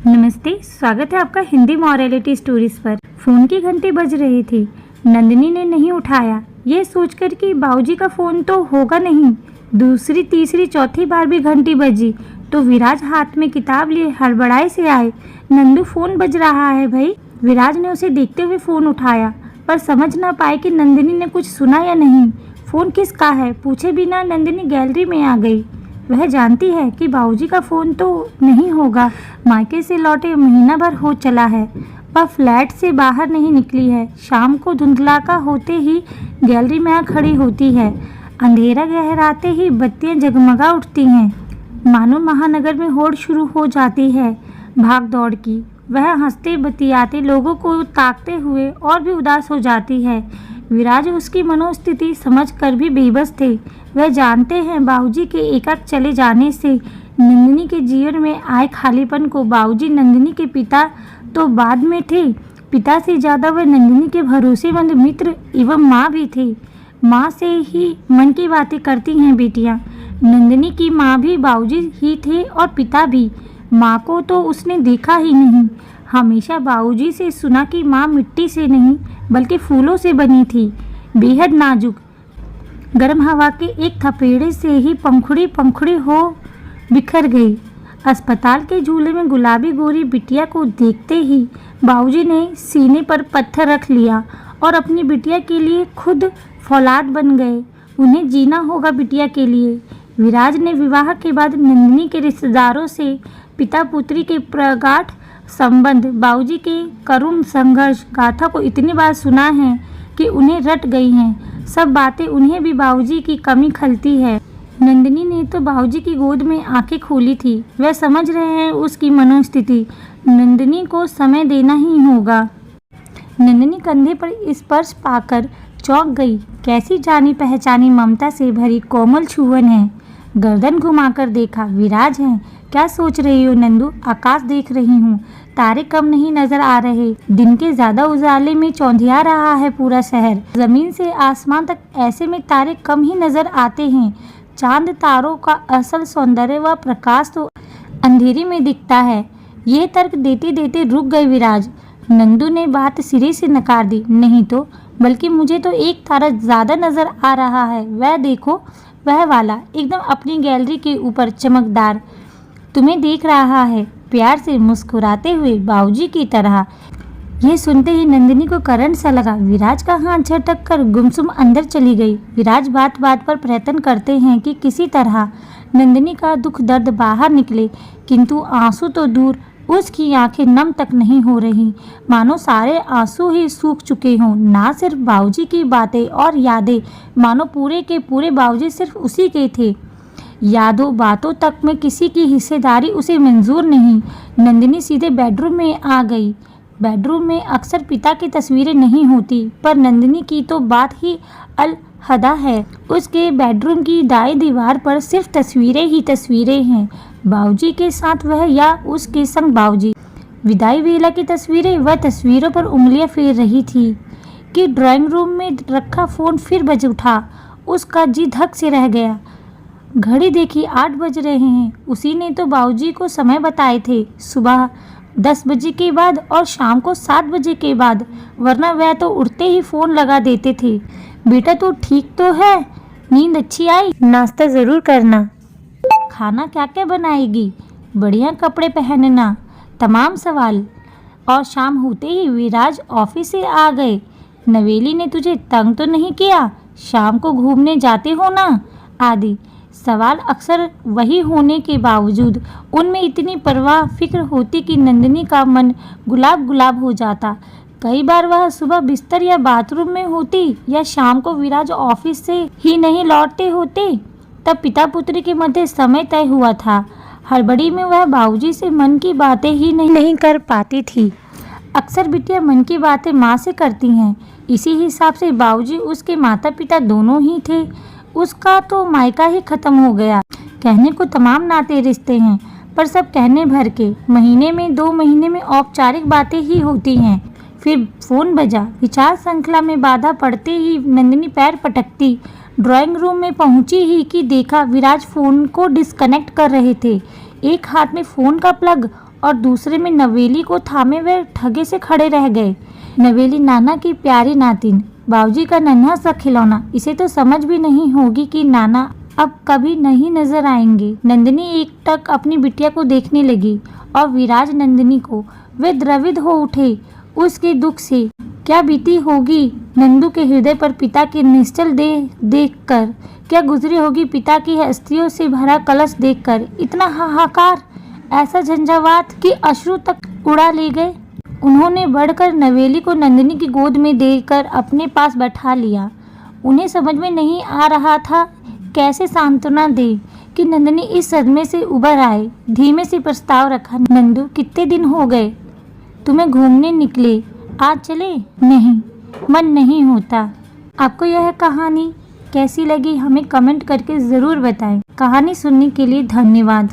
नमस्ते, स्वागत है आपका हिंदी मॉरलिटी स्टोरीज पर। फोन की घंटी बज रही थी। नंदिनी ने नहीं उठाया, ये सोचकर कि बाबूजी का फोन तो होगा नहीं। दूसरी, तीसरी, चौथी बार भी घंटी बजी तो विराज हाथ में किताब लिए हड़बड़ाए से आए। नंदू, फोन बज रहा है भाई। विराज ने उसे देखते हुए फोन उठाया, पर समझ ना पाए कि नंदिनी ने कुछ सुना या नहीं। फोन किसका है पूछे बिना नंदिनी गैलरी में आ गई। वह जानती है कि बाबूजी का फ़ोन तो नहीं होगा। मायके से लौटे महीना भर हो चला है। वह फ्लैट से बाहर नहीं निकली है। शाम को धुंधलाका होते ही गैलरी में आ खड़ी होती है। अंधेरा गहराते ही बत्तियां जगमगा उठती हैं। मानो महानगर में होड़ शुरू हो जाती है भाग दौड़ की। वह हंसते बतियाते लोगों को ताकते हुए और भी उदास हो जाती है। विराज उसकी मनोस्थिति समझ कर भी बेबस थे। वह जानते हैं बाबूजी के एकाएक चले जाने से नंदिनी के जीवन में आए खालीपन को। बाबूजी नंदिनी के पिता तो बाद में थे, पिता से ज़्यादा वह नंदिनी के भरोसेमंद मित्र एवं माँ भी थे। माँ से ही मन की बातें करती हैं बेटियाँ। नंदिनी की माँ भी बाबूजी ही थे और पिता भी। माँ को तो उसने देखा ही नहीं। हमेशा बाबूजी से सुना कि माँ मिट्टी से नहीं बल्कि फूलों से बनी थी, बेहद नाजुक। गर्म हवा के एक थपेड़े से ही पंखुड़ी पंखुड़ी हो बिखर गई। अस्पताल के झूले में गुलाबी गोरी बिटिया को देखते ही बाबूजी ने सीने पर पत्थर रख लिया और अपनी बिटिया के लिए खुद फौलाद बन गए। उन्हें जीना होगा बिटिया के लिए। विराज ने विवाह के बाद नंदिनी के रिश्तेदारों से पिता पुत्री के प्रगाढ़ संबंध, बाबूजी के करुण संघर्ष गाथा को इतनी बार सुना है कि उन्हें रट गई हैं। सब बातें उन्हें भी बाबूजी की कमी खलती है। नंदिनी ने तो बाबूजी की गोद में आंखें खोली थी। वह समझ रहे हैं उसकी मनोस्थिति। नंदिनी को समय देना ही होगा। नंदिनी कंधे पर स्पर्श पाकर चौंक गई। कैसी जानी पहचानी ममता से भरी कोमल छुअन है। गर्दन घुमाकर देखा, विराज है। क्या सोच रही हो नंदू? आकाश देख रही हूँ, तारे कम नहीं नजर आ रहे। दिन के ज्यादा उजाले में चौंधिया रहा है पूरा शहर। जमीन से आसमान तक ऐसे में तारे कम ही नजर आते हैं। चांद तारों का असल सौंदर्य व प्रकाश तो अंधेरे में दिखता है। ये तर्क देते देते रुक गए विराज। नंदू ने बात सिरे से नकार दी। नहीं तो, बल्कि मुझे तो एक तारा ज्यादा नजर आ रहा है। वह देखो, वह वाला एकदम अपनी गैलरी के ऊपर चमकदार तुम्हें देख रहा है, प्यार से मुस्कुराते हुए बाबूजी की तरह। यह सुनते ही नंदिनी को करंट सा लगा। विराज का हाथ झटक कर गुमसुम अंदर चली गई। विराज बात बात पर प्रयत्न करते हैं कि किसी तरह नंदिनी का दुख दर्द बाहर निकले, किंतु आंसू तो दूर, उसकी आंखें नम तक नहीं हो रही। मानो सारे आंसू ही सूख चुके हों। ना सिर्फ बाबूजी की बातें और यादें, मानो पूरे के पूरे बाबूजी सिर्फ उसी के थे। यादों बातों तक में किसी की हिस्सेदारी उसे मंजूर नहीं। नंदिनी सीधे बेडरूम में आ गई। बेडरूम में अक्सर पिता की तस्वीरें नहीं होती, पर नंदिनी की तो बात ही अलहदा है। उसके बेडरूम की दाईं दीवार पर सिर्फ तस्वीरें ही तस्वीरें हैं। बाबूजी के साथ वह या उसके संग बाबूजी। विदाई वेला की तस्वीरें। वह तस्वीरों पर उंगलियां फेर रही थी कि ड्राइंग रूम में रखा फ़ोन फिर बज उठा। उसका जी धक से रह गया। घड़ी देखी, 8 बज रहे हैं। उसी ने तो बाबूजी को समय बताए थे, सुबह 10 बजे के बाद और शाम को 7 बजे के बाद, वरना वह तो उठते ही फ़ोन लगा देते थे। बेटा तो ठीक तो है? नींद अच्छी आई? नाश्ता ज़रूर करना। खाना क्या क्या बनाएगी? बढ़िया कपड़े पहनना। तमाम सवाल। और शाम होते ही विराज ऑफिस से आ गए। नवेली ने तुझे तंग तो नहीं किया? शाम को घूमने जाते हो ना? आदि सवाल अक्सर वही होने के बावजूद उनमें इतनी परवाह फिक्र होती कि नंदिनी का मन गुलाब गुलाब हो जाता। कई बार वह सुबह बिस्तर या बाथरूम में होती या शाम को विराज ऑफिस से ही नहीं लौटते होते, तब पिता पुत्री के मध्य समय तय हुआ था। हड़बड़ी में वह बाबूजी से मन की बातें ही नहीं कर पाती थी। अक्सर बिटिया मन की बातें माँ से करती हैं। इसी हिसाब से बाबूजी उसके माता पिता दोनों ही थे। उसका तो मायका ही खत्म हो गया। कहने को तमाम नाते रिश्ते हैं, पर सब कहने भर के। महीने में 2 महीने में औपचारिक बातें ही होती हैं। फिर फोन बजा। विचार श्रृंखला में बाधा पड़ते ही नंदिनी पैर पटकती ड्राइंग रूम में पहुंची ही कि देखा विराज फोन को डिस्कनेक्ट कर रहे थे। एक हाथ में फोन का प्लग और दूसरे में नवेली को थामे वे ठगे से खड़े रह गए। नवेली नाना की प्यारी नातिन, बाबूजी का नन्हा सा खिलौना। इसे तो समझ भी नहीं होगी कि नाना अब कभी नहीं नजर आएंगे। नंदिनी एकटक अपनी बिटिया को देखने लगी और विराज नंदिनी को। वे द्रवित हो उठे उसके दुख से। क्या बीती होगी नंदू के हृदय पर पिता की निश्चल देह देखकर, क्या गुजरी होगी पिता की हस्तियों से भरा कलश देखकर। इतना हाहाकार, ऐसा झंझावात कि अश्रु तक उड़ा ले गए। उन्होंने बढ़कर नवेली को नंदिनी की गोद में देकर अपने पास बैठा लिया। उन्हें समझ में नहीं आ रहा था कैसे सांत्वना दे कि नंदिनी इस सदमे से उबर आए। धीमे से प्रस्ताव रखा, नंदू कितने दिन हो गए तुम्हें घूमने निकले, आज चले? नहीं, मन नहीं होता। आपको यह कहानी कैसी लगी हमें कमेंट करके ज़रूर बताएं। कहानी सुनने के लिए धन्यवाद।